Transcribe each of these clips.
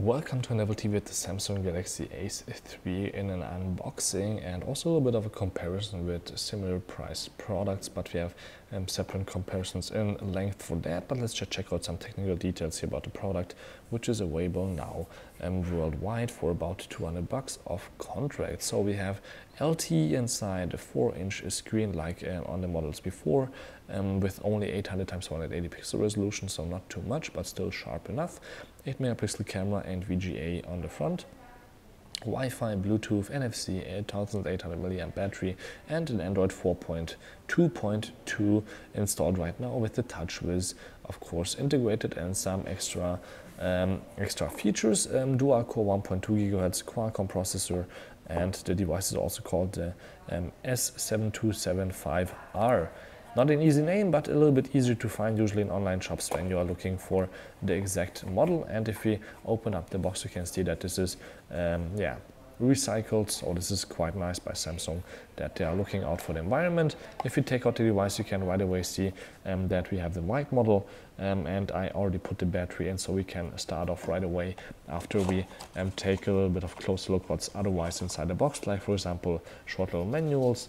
Welcome to a novelty with the Samsung Galaxy Ace 3 in an unboxing and also a little bit of a comparison with similar price products, but we have separate comparisons in length for that. But let's just check out some technical details here about the product, which is available now worldwide for about $200 off contract. So we have LTE inside, a 4-inch screen like on the models before, with only 800 x 180 pixel resolution, so not too much, but still sharp enough. 8 megapixel camera and VGA on the front. Wi-Fi, Bluetooth, NFC, 8800 mAh battery, and an Android 4.2.2 installed right now with the TouchWiz, of course, integrated, and some extra features. Dual-core 1.2 GHz Qualcomm processor, and the device is also called the S7275R. Not an easy name, but a little bit easier to find usually in online shops when you are looking for the exact model. And if we open up the box, you can see that this is recycled, so this is quite nice by Samsung that they are looking out for the environment. If you take out the device, you can right away see that we have the white model, and I already put the battery in, so we can start off right away after we take a little bit of closer look what's otherwise inside the box, like for example short little manuals,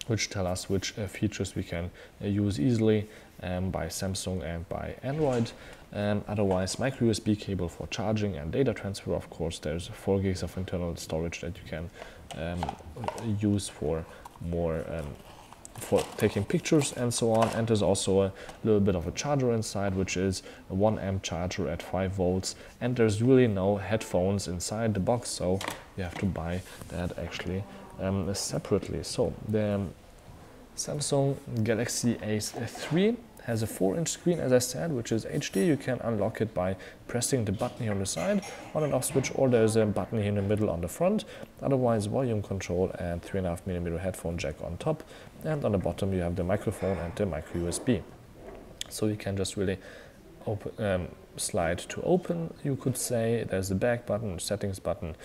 which tell us which features we can use easily by Samsung and by Android. Otherwise, micro USB cable for charging and data transfer. Of course, there's 4 gigs of internal storage that you can use for more for taking pictures and so on. And there's also a little bit of a charger inside, which is a 1 amp charger at 5 volts. And there's really no headphones inside the box, so you have to buy that actually separately. So the Samsung Galaxy Ace 3 has a 4-inch screen, as I said, which is HD. You can unlock it by pressing the button here on the side, on and off switch, or there's a button here in the middle on the front. Otherwise, volume control and 3.5mm headphone jack on top, and on the bottom you have the microphone and the micro USB. So you can just really open, slide to open, you could say. There's the back button, settings button,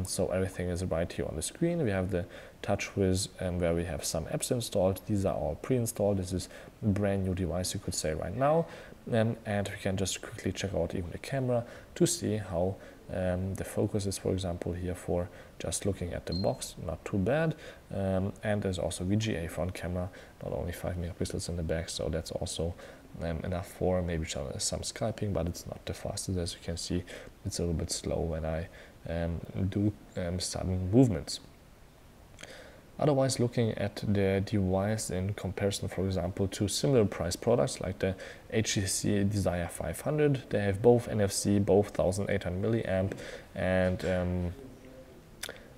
so everything is right here on the screen. We have the TouchWiz, where we have some apps installed. These are all pre-installed. This is a brand new device, you could say, right now. And we can just quickly check out even the camera to see how the focus is, for example, here for just looking at the box. Not too bad. And there's also VGA front camera, not only 5 megapixels in the back, so that's also enough for maybe some Skyping, but it's not the fastest. As you can see, it's a little bit slow when I do sudden movements. Otherwise, looking at the device in comparison, for example, to similar price products like the HTC Desire 500, they have both NFC, both 1800 mAh, and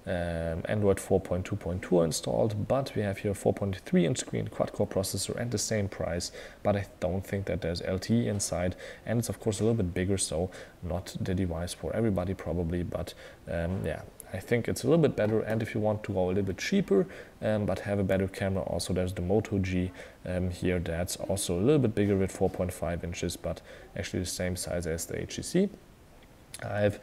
Android 4.2.2 installed, but we have here a 4.3-inch screen, quad-core processor, and the same price, but I don't think that there's LTE inside, and it's of course a little bit bigger, so not the device for everybody probably, but yeah, I think it's a little bit better. And if you want to go a little bit cheaper but have a better camera, also there's the Moto G here, that's also a little bit bigger with 4.5 inches, but actually the same size as the HTC. I have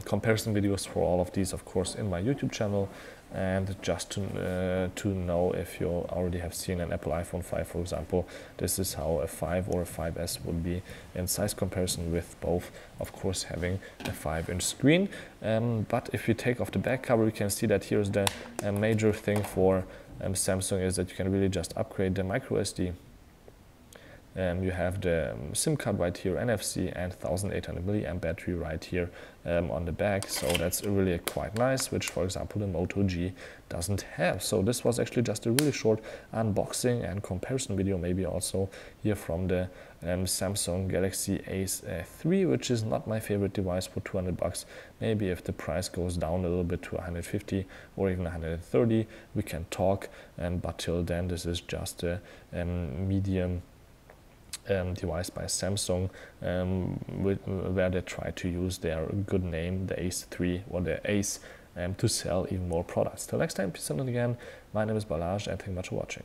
comparison videos for all of these, of course, in my YouTube channel. And just to know if you already have seen an Apple iPhone 5, for example, this is how a 5 or a 5S would be in size comparison, with both, of course, having a 5-inch screen. But if you take off the back cover, you can see that here's the major thing for Samsung is that you can really just upgrade the micro SD. You have the SIM card right here, NFC, and 1800 mAh battery right here on the back. So that's really quite nice, which, for example, the Moto G doesn't have. So this was actually just a really short unboxing and comparison video, maybe also here from the Samsung Galaxy Ace 3, which is not my favorite device for $200. Maybe if the price goes down a little bit to 150 or even 130, we can talk. But till then, this is just a medium device by Samsung, where they try to use their good name, the Ace 3 or the Ace, to sell even more products. Till next time, peace out again. My name is Balazs, and thank you much for watching.